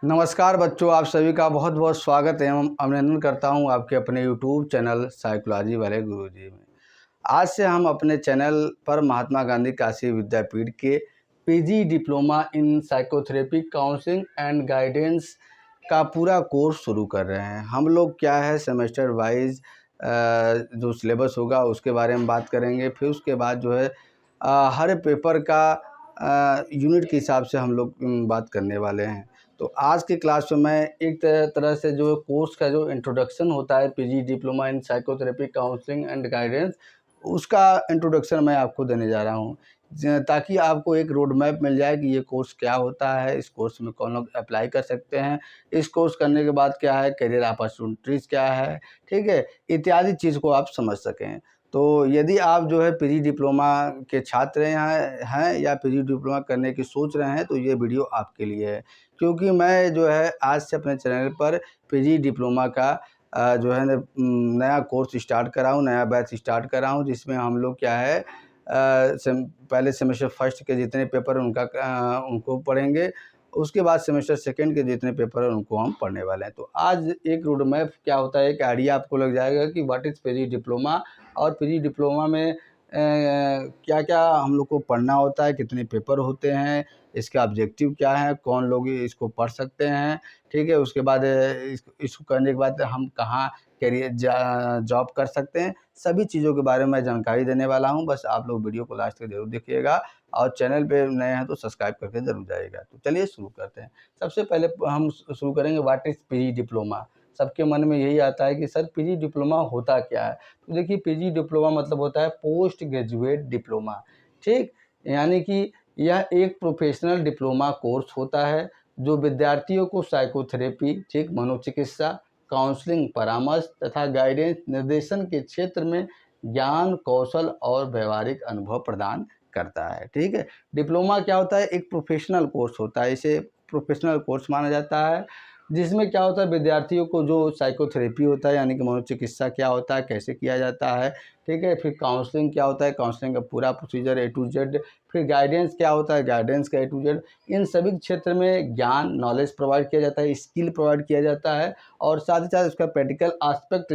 नमस्कार बच्चों, आप सभी का बहुत बहुत स्वागत एवं अभिनंदन करता हूं आपके अपने यूट्यूब चैनल साइकोलॉजी वाले गुरुजी में। आज से हम अपने चैनल पर महात्मा गांधी काशी विद्यापीठ के PG diploma in psychotherapy counselling and guidance का पूरा कोर्स शुरू कर रहे हैं। हम लोग क्या है सेमेस्टर वाइज जो सिलेबस होगा उसके बारे में बात करेंगे। फिर उसके बाद जो है हर पेपर का यूनिट के हिसाब से हम लोग बात करने वाले हैं। तो आज की क्लास में मैं एक तरह से जो कोर्स का जो इंट्रोडक्शन होता है PG diploma in psychotherapy counselling and guidance, उसका इंट्रोडक्शन मैं आपको देने जा रहा हूँ ताकि आपको एक रोड मैप मिल जाए कि ये कोर्स क्या होता है, इस कोर्स में कौन लोग अप्लाई कर सकते हैं, इस कोर्स करने के बाद क्या है, करियर अपॉर्चुनिटीज़ क्या है, ठीक है, इत्यादि चीज़ को आप समझ सकें। तो यदि आप जो है पीजी डिप्लोमा के छात्र हैं या पीजी डिप्लोमा करने की सोच रहे हैं तो ये वीडियो आपके लिए है, क्योंकि मैं जो है आज से अपने चैनल पर पीजी डिप्लोमा का जो है नया कोर्स स्टार्ट कर रहा हूँ, नया बैच स्टार्ट कर रहा हूँ, जिसमें हम लोग क्या है पहले सेमेस्टर फर्स्ट के जितने पेपर हैं उनको पढ़ेंगे। उसके बाद सेमेस्टर सेकंड के जितने पेपर हैं उनको हम पढ़ने वाले हैं। तो आज एक रोड मैप क्या होता है, एक आइडिया आपको लग जाएगा कि व्हाट इज़ पीजी डिप्लोमा और पीजी डिप्लोमा में क्या क्या हम लोग को पढ़ना होता है, कितने पेपर होते हैं, इसका ऑब्जेक्टिव क्या है, कौन लोग इसको पढ़ सकते हैं, ठीक है। उसके बाद इसको करने के बाद हम कहाँ करियर जॉब कर सकते हैं, सभी चीज़ों के बारे में मैं जानकारी देने वाला हूं। बस आप लोग वीडियो को लास्ट तक जरूर देखिएगा और चैनल पे नए हैं तो सब्सक्राइब करके ज़रूर जाइएगा। तो चलिए शुरू करते हैं। सबसे पहले हम शुरू करेंगे व्हाट इज़ पीजी डिप्लोमा। सबके मन में यही आता है कि सर पीजी डिप्लोमा होता क्या है। तो देखिए पीजी डिप्लोमा मतलब होता है पोस्ट ग्रेजुएट डिप्लोमा, ठीक। यानी कि यह एक प्रोफेशनल डिप्लोमा कोर्स होता है जो विद्यार्थियों को साइकोथेरेपी, ठीक, मनोचिकित्सा, काउंसलिंग, परामर्श तथा गाइडेंस निर्देशन के क्षेत्र में ज्ञान, कौशल और व्यवहारिक अनुभव प्रदान करता है, ठीक है। डिप्लोमा क्या होता है, एक प्रोफेशनल कोर्स होता है, इसे प्रोफेशनल कोर्स माना जाता है, जिसमें क्या होता है विद्यार्थियों को जो साइकोथेरेपी होता है यानी कि मनोचिकित्सा क्या होता है, कैसे किया जाता है, ठीक है। फिर काउंसलिंग क्या होता है, काउंसलिंग का पूरा प्रोसीजर ए टू जेड। फिर गाइडेंस क्या होता है, गाइडेंस का ए टू जेड। इन सभी क्षेत्र में ज्ञान, नॉलेज प्रोवाइड किया जाता है, स्किल प्रोवाइड किया जाता है और साथ ही साथ उसका प्रैक्टिकल आस्पेक्ट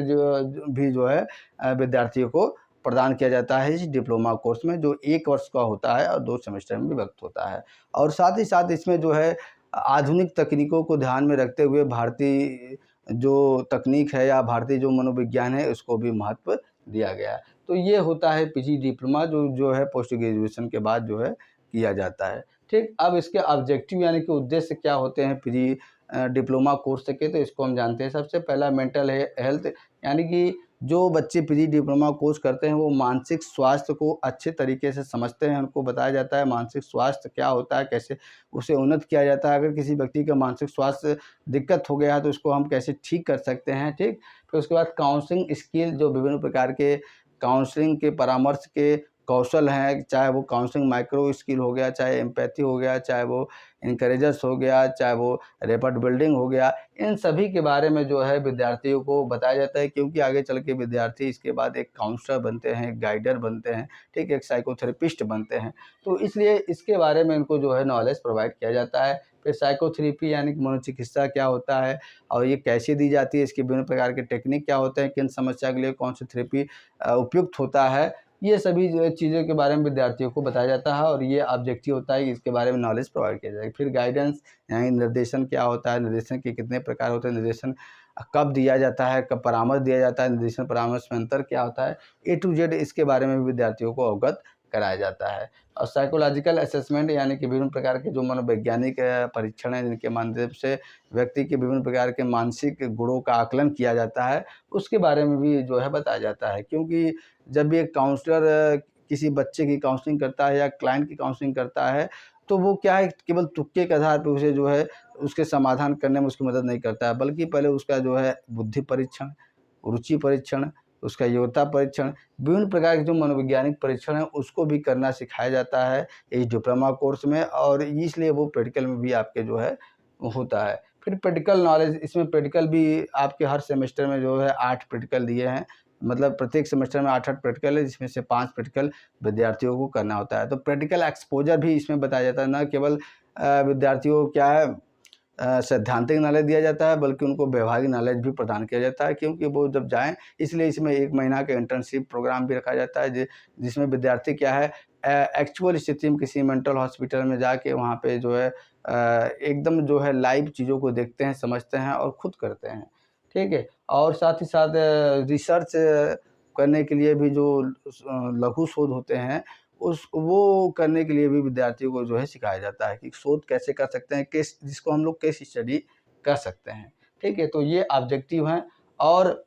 भी जो है विद्यार्थियों को प्रदान किया जाता है इस डिप्लोमा कोर्स में, जो 1 वर्ष का होता है और 2 सेमेस्टर में विभक्त होता है। और साथ ही साथ इसमें जो है आधुनिक तकनीकों को ध्यान में रखते हुए भारतीय जो तकनीक है या भारतीय जो मनोविज्ञान है उसको भी महत्व दिया गया है। तो ये होता है पीजी डिप्लोमा जो है पोस्ट ग्रेजुएशन के बाद जो है किया जाता है, ठीक। अब इसके ऑब्जेक्टिव यानी कि उद्देश्य क्या होते हैं पीजी डिप्लोमा कोर्स के, तो इसको हम जानते हैं। सबसे पहला मेंटल हेल्थ, यानी कि जो बच्चे पीजी डिप्लोमा कोर्स करते हैं वो मानसिक स्वास्थ्य को अच्छे तरीके से समझते हैं, उनको बताया जाता है मानसिक स्वास्थ्य क्या होता है, कैसे उसे उन्नत किया जाता है। अगर किसी व्यक्ति का मानसिक स्वास्थ्य दिक्कत हो गया है तो उसको हम कैसे ठीक कर सकते हैं, ठीक। फिर उसके बाद काउंसलिंग स्किल, जो विभिन्न प्रकार के काउंसलिंग के परामर्श के कौशल हैं, चाहे वो काउंसलिंग माइक्रो स्किल हो गया, चाहे एम्पैथी हो गया, चाहे वो इनकरेजर्स हो गया, चाहे वो रैपिड बिल्डिंग हो गया, इन सभी के बारे में जो है विद्यार्थियों को बताया जाता है, क्योंकि आगे चल के विद्यार्थी इसके बाद एक काउंसलर बनते हैं, एक गाइडर बनते हैं, ठीक, एक साइकोथेरेपिस्ट बनते हैं। तो इसलिए इसके बारे में इनको जो है नॉलेज प्रोवाइड किया जाता है। फिर साइकोथेरेपी यानी कि मनोचिकित्सा क्या होता है और ये कैसे दी जाती है, इसके विभिन्न प्रकार के टेक्निक क्या होते हैं, किन समस्या के लिए कौन सी थेरेपी उपयुक्त होता है, ये सभी जो है चीज़ों के बारे में विद्यार्थियों को बताया जाता है और ये ऑब्जेक्टिव होता है कि इसके बारे में नॉलेज प्रोवाइड किया जाए। फिर गाइडेंस यानी निर्देशन क्या होता है, निर्देशन के कितने प्रकार होते हैं, निर्देशन कब दिया जाता है, कब परामर्श दिया जाता है, निर्देशन परामर्श में अंतर क्या होता है, ए टू जेड इसके बारे में भी विद्यार्थियों को अवगत कराया जाता है। और साइकोलॉजिकल असेसमेंट यानी कि विभिन्न प्रकार के जो मनोवैज्ञानिक परीक्षण हैं जिनके माध्यम से व्यक्ति के विभिन्न प्रकार के मानसिक गुणों का आकलन किया जाता है, उसके बारे में भी जो है बताया जाता है। क्योंकि जब भी एक काउंसलर किसी बच्चे की काउंसलिंग करता है या क्लाइंट की काउंसलिंग करता है तो वो क्या है केवल तुक्के के आधार पर उसे जो है उसके समाधान करने में उसकी मदद नहीं करता है, बल्कि पहले उसका जो है बुद्धि परीक्षण, रुचि परीक्षण, उसका योग्यता परीक्षण, विभिन्न प्रकार के जो मनोवैज्ञानिक परीक्षण है उसको भी करना सिखाया जाता है इस डिप्लोमा कोर्स में, और इसलिए वो प्रैक्टिकल में भी आपके जो है होता है। फिर प्रैक्टिकल नॉलेज, इसमें प्रैक्टिकल भी आपके हर सेमेस्टर में जो है 8 प्रैक्टिकल दिए हैं, मतलब प्रत्येक सेमेस्टर में 8-8 प्रैक्टिकल है, जिसमें से 5 प्रैक्टिकल विद्यार्थियों को करना होता है। तो प्रैक्टिकल एक्सपोजर भी इसमें बताया जाता है, न केवल विद्यार्थियों को क्या है सैद्धांतिक नॉलेज दिया जाता है, बल्कि उनको व्यवहारिक नॉलेज भी प्रदान किया जाता है, क्योंकि वो जब जाएँ, इसलिए इसमें 1 महीना का इंटर्नशिप प्रोग्राम भी रखा जाता है, जिसमें विद्यार्थी क्या है एक्चुअल स्थिति में किसी मेंटल हॉस्पिटल में जाके वहाँ पे जो है एकदम जो है लाइव चीज़ों को देखते हैं, समझते हैं और खुद करते हैं, ठीक है? और साथ ही साथ रिसर्च करने के लिए भी जो लघु शोध होते हैं, वो करने के लिए भी विद्यार्थियों को जो है सिखाया जाता है कि शोध कैसे कर सकते हैं, केस जिसको हम लोग केस स्टडी कर सकते हैं, ठीक है? तो ये ऑब्जेक्टिव हैं। और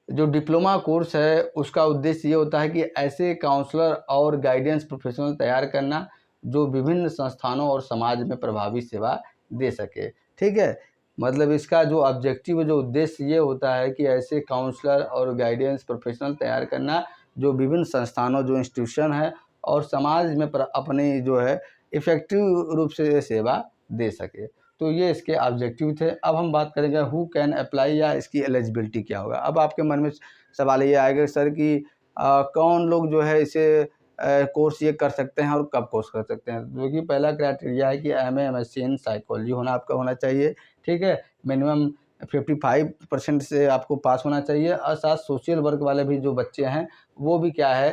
जो डिप्लोमा कोर्स है उसका उद्देश्य ये होता है कि ऐसे काउंसलर और गाइडेंस प्रोफेशनल तैयार करना जो विभिन्न संस्थानों और समाज में प्रभावी सेवा दे सके, ठीक है? मतलब इसका जो ऑब्जेक्टिव जो उद्देश्य ये होता है कि ऐसे काउंसलर और गाइडेंस प्रोफेशनल तैयार करना जो विभिन्न संस्थानों जो इंस्टीट्यूशन है और समाज में अपनी जो है इफ़ेक्टिव रूप से सेवा दे सके। तो ये इसके ऑब्जेक्टिव थे। अब हम बात करेंगे हु कैन अप्लाई या इसकी एलिजिबिलिटी क्या होगा। अब आपके मन में सवाल ये आएगा सर कि कौन लोग जो है इसे कोर्स ये कर सकते हैं और कब कोर्स कर सकते हैं। क्योंकि पहला क्राइटेरिया है कि एमए एमएससी इन साइकोलॉजी होना आपका होना चाहिए, ठीक है? मिनिमम 55% से आपको पास होना चाहिए और साथ सोशल वर्क वाले भी जो बच्चे हैं वो भी क्या है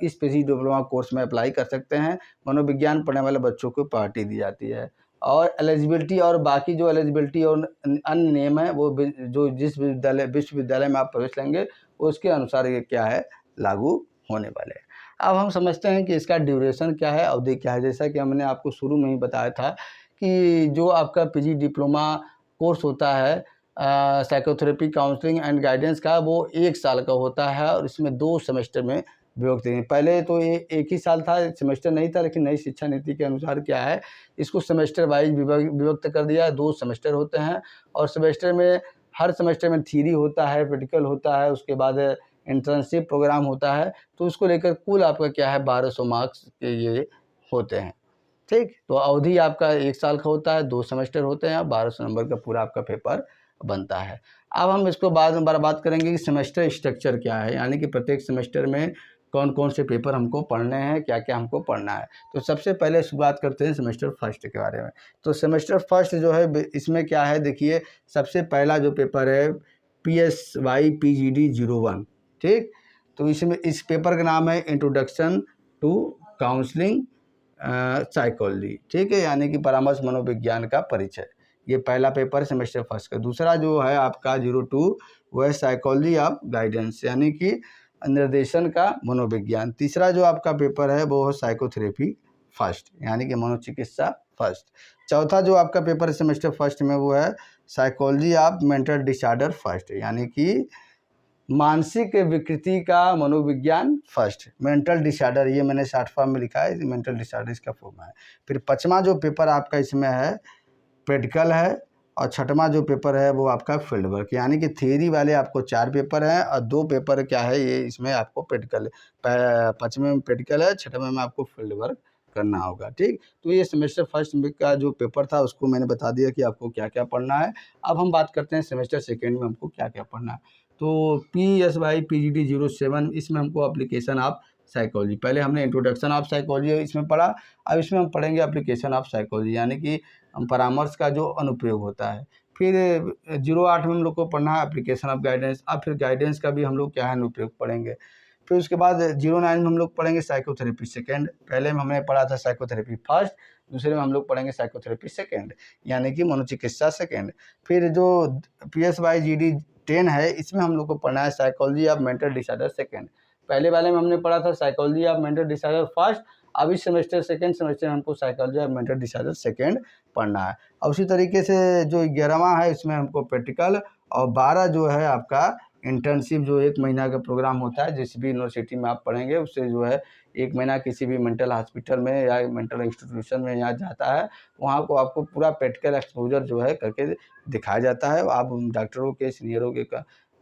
इस पीजी डिप्लोमा कोर्स में अप्लाई कर सकते हैं। मनोविज्ञान पढ़ने वाले बच्चों को पार्टी दी जाती है। और एलिजिबिलिटी और बाकी जो एलिजिबिलिटी और अन्य नियम है वो जो जिस विश्वविद्यालय में आप प्रवेश लेंगे उसके अनुसार ये क्या है लागू होने वाले हैं। अब हम समझते हैं कि इसका ड्यूरेशन क्या है, अवधि क्या है। जैसा कि हमने आपको शुरू में ही बताया था कि जो आपका पीजी डिप्लोमा कोर्स होता है साइकोथेरेपी काउंसलिंग एंड गाइडेंस का, वो 1 साल का होता है और इसमें 2 सेमेस्टर में विभक्त हैं। पहले तो ये 1 ही साल था, सेमेस्टर नहीं था, लेकिन नई शिक्षा नीति के अनुसार क्या है इसको सेमेस्टर वाइज विभक्त कर दिया है। 2 सेमेस्टर होते हैं और सेमेस्टर में हर सेमेस्टर में थ्योरी होता है, प्रैक्टिकल होता है, उसके बाद इंटर्नशिप प्रोग्राम होता है। तो उसको लेकर कुल आपका क्या है 1200 मार्क्स के ये होते हैं, ठीक? तो अवधि आपका 1 साल का होता है, 2 सेमेस्टर होते हैं, 1200 नंबर का पूरा आपका पेपर बनता है। अब हम इसको बाद में बात करेंगे कि सेमेस्टर स्ट्रक्चर क्या है, यानी कि प्रत्येक सेमेस्टर में कौन-कौन से पेपर हमको पढ़ने हैं, क्या-क्या हमको पढ़ना है। तो सबसे पहले शुरुआत करते हैं सेमेस्टर फर्स्ट के बारे में। तो सेमेस्टर फर्स्ट जो है इसमें क्या है देखिए, सबसे पहला जो पेपर है PSY PGD 01, ठीक? तो इसमें इस पेपर का नाम है इंट्रोडक्शन टू काउंसलिंग साइकोलॉजी, ठीक है? यानी कि परामर्श मनोविज्ञान का परिचय। ये पहला पेपर है सेमेस्टर फर्स्ट का। दूसरा जो है आपका 02 वो है साइकोलॉजी ऑफ गाइडेंस, यानी कि निर्देशन का मनोविज्ञान। तीसरा जो आपका पेपर है वो है साइकोथेरेपी फर्स्ट, यानी कि मनोचिकित्सा फर्स्ट। चौथा जो आपका पेपर है सेमेस्टर फर्स्ट में वो है psychology of mental disorder first, यानी कि मानसिक विकृति का मनोविज्ञान फर्स्ट। मेंटल डिसऑर्डर ये मैंने शॉर्ट फॉर्म में लिखा है, मेंटल डिसऑर्डर इसका फॉर्म है। फिर पाँचवा जो पेपर आपका इसमें है प्रैक्टिकल है और छठवां जो पेपर है वो आपका फील्ड वर्क, यानी कि थियरी वाले आपको 4 पेपर हैं और 2 पेपर क्या है ये इसमें आपको प्रैक्टिकल, पाँचवें में प्रैक्टिकल है, छठवें में आपको फील्ड वर्क करना होगा, ठीक? तो ये सेमेस्टर फर्स्ट का जो पेपर था उसको मैंने बता दिया कि आपको क्या-क्या पढ़ना है। अब हम बात करते हैं सेमेस्टर सेकेंड में हमको क्या-क्या पढ़ना है। तो PSY PGD 07 इसमें हमको एप्लीकेशन ऑफ साइकोलॉजी, पहले हमने इंट्रोडक्शन ऑफ साइकोलॉजी इसमें पढ़ा, अब इसमें हम पढ़ेंगे एप्लीकेशन ऑफ साइकोलॉजी, यानी कि परामर्श का जो अनुप्रयोग होता है। फिर 08 में हम लोग को पढ़ना है एप्लीकेशन ऑफ गाइडेंस। अब फिर गाइडेंस का भी हम लोग क्या है अनुप्रयोग पढ़ेंगे। फिर उसके बाद 09 में हम लोग पढ़ेंगे साइकोथेरेपी सेकेंड। पहले में हमने पढ़ा था साइकोथेरेपी फर्स्ट, दूसरे में हम लोग पढ़ेंगे साइकोथेरेपी सेकेंड, यानी कि मनोचिकित्सा सेकेंड। फिर जो PSY GD 10 है इसमें हम लोग को पढ़ना है psychology of mental disorder second. पहले वाले में हमने पढ़ा था psychology of mental disorder first, अब इस सेमेस्टर सेकेंड सेमेस्टर में हमको psychology of mental disorder second पढ़ना है। और उसी तरीके से जो 11वां है इसमें हमको प्रैक्टिकल और 12 जो है आपका इंटर्नशिप, जो 1 महीना का प्रोग्राम होता है जिस भी यूनिवर्सिटी में आप पढ़ेंगे उससे जो है 1 महीना किसी भी मेंटल हॉस्पिटल में या मेंटल इंस्टीट्यूशन में यहाँ जाता है, वहाँ को आपको पूरा प्रैक्टिकल एक्सपोजर जो है करके दिखाया जाता है। आप डॉक्टरों के सीनियरों के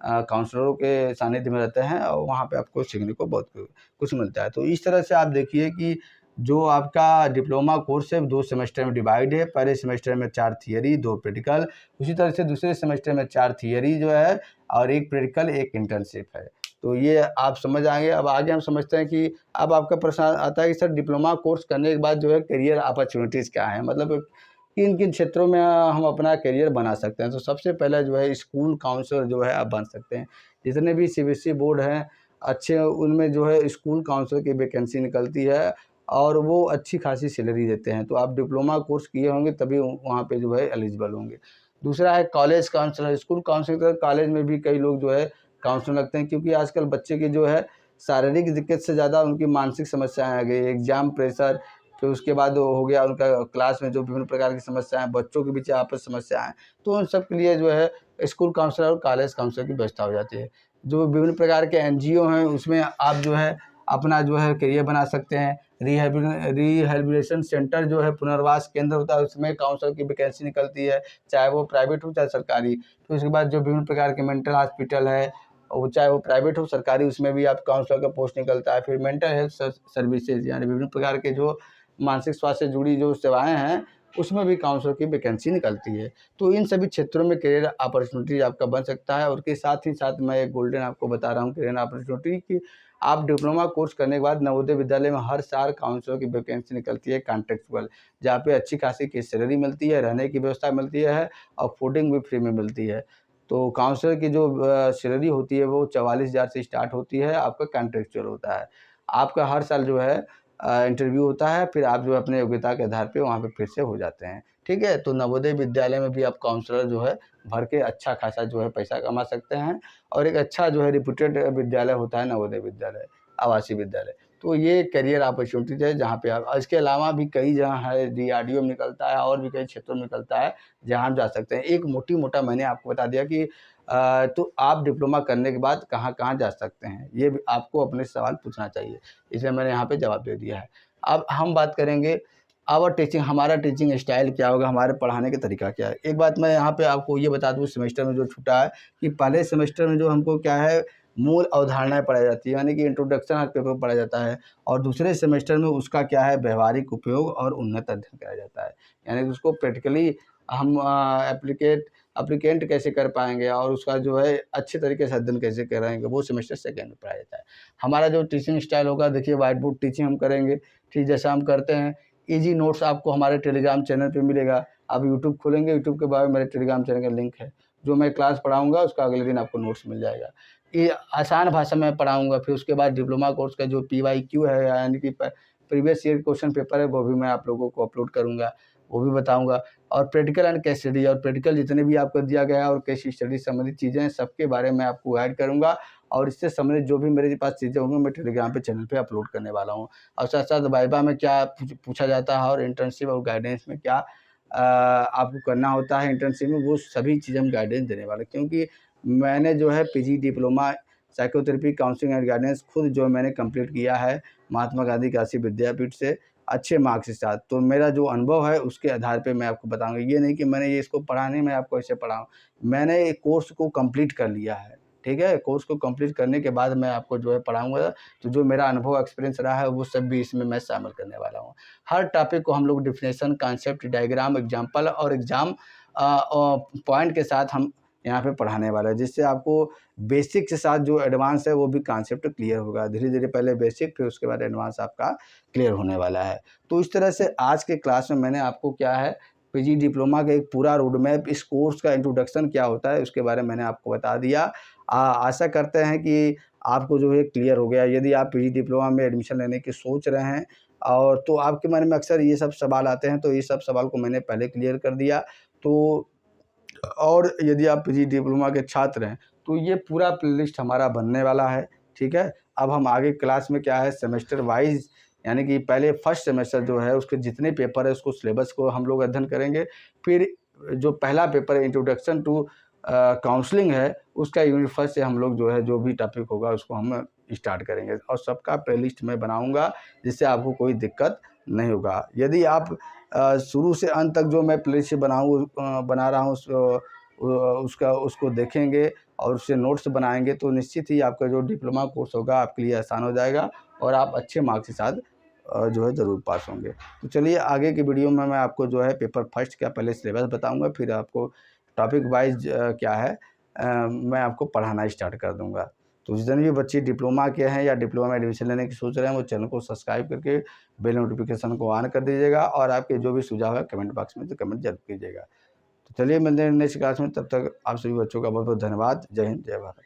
काउंसलरों के सानिध्य में रहते हैं और वहाँ पे आपको सीखने को बहुत कुछ मिलता है। तो इस तरह से आप देखिए कि जो आपका डिप्लोमा कोर्स है 2 सेमेस्टर में डिवाइड है। पहले सेमेस्टर में 4 थियरी 2 प्रैक्टिकल, उसी तरह से दूसरे सेमेस्टर में 4 थियरी जो है और 1 प्रैक्टिकल 1 इंटर्नशिप है। तो ये आप समझ आएंगे। अब आगे हम समझते हैं कि अब आपका प्रश्न आता है कि सर डिप्लोमा कोर्स करने के बाद जो है करियर अपॉर्चुनिटीज़ क्या है, मतलब किन किन क्षेत्रों में हम अपना करियर बना सकते हैं। तो सबसे पहले जो है स्कूल काउंसलर जो है आप बन सकते हैं। जितने भी सीबीएसई बोर्ड हैं अच्छे, उनमें जो है स्कूल काउंसलर की वैकेंसी निकलती है और वो अच्छी खासी सैलरी देते हैं। तो आप डिप्लोमा कोर्स किए होंगे तभी वहाँ पे जो है एलिजिबल होंगे। दूसरा है college counsellor. School counsellor college में भी कई लोग जो है काउंसलर लगते हैं, क्योंकि आजकल बच्चे की जो है शारीरिक दिक्कत से ज़्यादा उनकी मानसिक समस्याएँ आ गई। एग्ज़ाम प्रेशर, फिर उसके बाद हो गया उनका क्लास में जो विभिन्न प्रकार की समस्याएँ, बच्चों के बीच आपस समस्याएँ, तो उन सब के लिए जो है स्कूल काउंसलर और कॉलेज काउंसलर की व्यवस्था हो जाती है। जो विभिन्न प्रकार के एनजीओ हैं उसमें आप जो है अपना जो है करियर बना सकते हैं। रिहैबिलिटेशन सेंटर जो है पुनर्वास केंद्र होता है, उसमें काउंसलर की वैकेंसी निकलती है, चाहे वो प्राइवेट हो चाहे सरकारी। फिर उसके बाद जो विभिन्न प्रकार के मेंटल हॉस्पिटल है, वो चाहे वो प्राइवेट हो सरकारी, उसमें भी आप काउंसलर का पोस्ट निकलता है। फिर मेंटल हेल्थ सर्विसेज, यानी विभिन्न प्रकार के जो मानसिक स्वास्थ्य से जुड़ी जो सेवाएं हैं उसमें भी काउंसलर की वैकेंसी निकलती है। तो इन सभी क्षेत्रों में करियर अपॉर्चुनिटी आपका बन सकता है। और के साथ ही साथ मैं एक गोल्डन आपको बता रहा हूँ करियर अपॉर्चुनिटी कि आप डिप्लोमा कोर्स करने के बाद नवोदय विद्यालय में हर साल काउंसलर की वैकेंसी निकलती है कॉन्ट्रेक्चुअल, जहाँ पे अच्छी खासी की सैलरी मिलती है, रहने की व्यवस्था मिलती है और फूडिंग भी फ्री में मिलती है। तो काउंसलर की जो सैलरी होती है वो 44,000 से स्टार्ट होती है, आपका कॉन्ट्रेक्चुअल होता है। आपका हर साल जो है इंटरव्यू होता है, फिर आप जो है अपने योग्यता के आधार पे वहाँ पे फिर से हो जाते हैं। ठीक है? तो नवोदय विद्यालय में भी आप काउंसलर जो है भर के अच्छा खासा जो है पैसा कमा सकते हैं और एक अच्छा जो है रिप्यूटेड विद्यालय होता है नवोदय विद्यालय, आवासीय विद्यालय। तो ये करियर अपॉर्चुनिटीज़ है जहाँ पे आप, इसके अलावा भी कई जगह है, डीआरडीओ में निकलता है और भी कई क्षेत्रों में निकलता है जहाँ हम जा सकते हैं। एक मोटा मैंने आपको बता दिया कि तो आप डिप्लोमा करने के बाद कहाँ-कहाँ जा सकते हैं, ये भी आपको अपने सवाल पूछना चाहिए। इसलिए मैंने यहाँ पे जवाब दे दिया है। अब हम बात करेंगे हमारा टीचिंग स्टाइल क्या होगा, हमारे पढ़ाने का तरीका क्या है। एक बात मैं यहाँ पे आपको ये बता दूँ सेमेस्टर में जो छूटा है कि पहले सेमेस्टर में जो हमको क्या है मूल अवधारणाएँ पढ़ाई जाती है, यानी कि इंट्रोडक्शन हर पेपर में पढ़ाया जाता है और दूसरे सेमेस्टर में उसका क्या है व्यावहारिक उपयोग और उन्नत अध्ययन कराया जाता है। यानी कि उसको प्रैक्टिकली हम एप्लीकेंट कैसे कर पाएँगे और उसका जो है अच्छे तरीके से अध्ययन कैसे कराएँगे, वो सेमेस्टर सेकंड में पढ़ाया जाता है। हमारा जो टीचिंग स्टाइल होगा, देखिए व्हाइट बोर्ड टीचिंग हम करेंगे, ठीक जैसा हम करते हैं। ईज़ी नोट्स आपको हमारे टेलीग्राम चैनल पे मिलेगा। आप यूट्यूब खोलेंगे, यूट्यूब के बाद मेरे टेलीग्राम चैनल का लिंक है। जो मैं क्लास पढ़ाऊँगा उसका अगले दिन आपको नोट्स मिल जाएगा। ये आसान भाषा में पढ़ाऊँगा। फिर उसके बाद डिप्लोमा कोर्स का जो पीवाईक्यू है, यानी कि प्रीवियस ईयर क्वेश्चन पेपर है, वो भी मैं आप लोगों को अपलोड करूँगा, वो भी बताऊँगा। और प्रैक्टिकल एंड केस स्टडी, और प्रैक्टिकल जितने भी आपको दिया गया है और केस स्टडी से संबंधित चीज़ें हैं, सबके बारे में आपको गाइड करूँगा। और इससे संबंधित जो भी मेरे पास चीज़ें होंगी मैं टेलीग्राम पे चैनल पे अपलोड करने वाला हूँ। और साथ-साथ वाइवा में क्या पूछा जाता है और इंटर्नशिप और गाइडेंस में क्या आपको करना होता है इंटर्नशिप में, वो सभी चीज़ें हम गाइडेंस देने वाले हैं। क्योंकि मैंने जो है PG diploma psychotherapy counselling and guidance खुद जो मैंने कंप्लीट किया है महात्मा गांधी काशी विद्यापीठ से अच्छे मार्क्स के साथ। तो मेरा जो अनुभव है उसके आधार पे मैं आपको बताऊँगा। ये नहीं कि मैंने ये इसको पढ़ा नहीं, मैं आपको ऐसे पढ़ाऊँ। मैंने एक कोर्स को कंप्लीट कर लिया है, ठीक है? कोर्स को कंप्लीट करने के बाद मैं आपको जो है पढ़ाऊँगा। तो जो मेरा अनुभव एक्सपीरियंस रहा है वो सब भी इसमें मैं शामिल करने वाला हूँ। हर टॉपिक को हम लोग डेफिनेशन, कांसेप्ट, डायग्राम, एग्जाम्पल और एग्ज़ाम पॉइंट के साथ हम यहाँ पे पढ़ाने वाला है, जिससे आपको बेसिक के साथ जो एडवांस है वो भी कांसेप्ट क्लियर होगा। धीरे-धीरे पहले बेसिक, फिर उसके बाद एडवांस आपका क्लियर होने वाला है। तो इस तरह से आज के क्लास में मैंने आपको क्या है पीजी डिप्लोमा का एक पूरा रोड मैप, इस कोर्स का इंट्रोडक्शन क्या होता है उसके बारे में मैंने आपको बता दिया। आशा करते हैं कि आपको जो है क्लियर हो गया। यदि आप पीजी डिप्लोमा में एडमिशन लेने की सोच रहे हैं और तो आपके मन में अक्सर ये सब सवाल आते हैं, तो ये सब सवाल को मैंने पहले क्लियर कर दिया। तो और यदि आप पीजी डिप्लोमा के छात्र हैं तो ये पूरा प्लेलिस्ट हमारा बनने वाला है, ठीक है? अब हम आगे क्लास में क्या है सेमेस्टर वाइज़, यानी कि पहले फर्स्ट सेमेस्टर जो है उसके जितने पेपर है उसको सिलेबस को हम लोग अध्ययन करेंगे। फिर जो पहला पेपर है इंट्रोडक्शन टू काउंसलिंग है, उसका यूनिट फर्स्ट से हम लोग जो है जो भी टॉपिक होगा उसको हम स्टार्ट करेंगे और सबका प्लेलिस्ट मैं बनाऊँगा, जिससे आपको कोई दिक्कत नहीं होगा। यदि आप शुरू से अंत तक जो मैं प्लेलिस्ट बना रहा हूँ उसका उसको देखेंगे और उससे नोट्स बनाएँगे, तो निश्चित ही आपका जो डिप्लोमा कोर्स होगा आपके लिए आसान हो जाएगा और आप अच्छे मार्क्स के साथ जो है ज़रूर पास होंगे। तो चलिए आगे की वीडियो में मैं आपको जो है पेपर फर्स्ट का पहले सिलेबस बताऊँगा, फिर आपको टॉपिक वाइज़ क्या है मैं आपको पढ़ाना स्टार्ट कर दूँगा। तो जितने भी बच्चे डिप्लोमा के हैं या डिप्लोमा में एडमिशन लेने की सोच रहे हैं, वो चैनल को सब्सक्राइब करके बेल नोटिफिकेशन को ऑन कर दीजिएगा, और आपके जो भी सुझाव है कमेंट बॉक्स में तो कमेंट जरूर कीजिएगा। तो चलिए मिलते हैं नेक्स्ट क्लास में, तब तक आप सभी बच्चों का बहुत बहुत धन्यवाद। जय हिंद, जय भारत।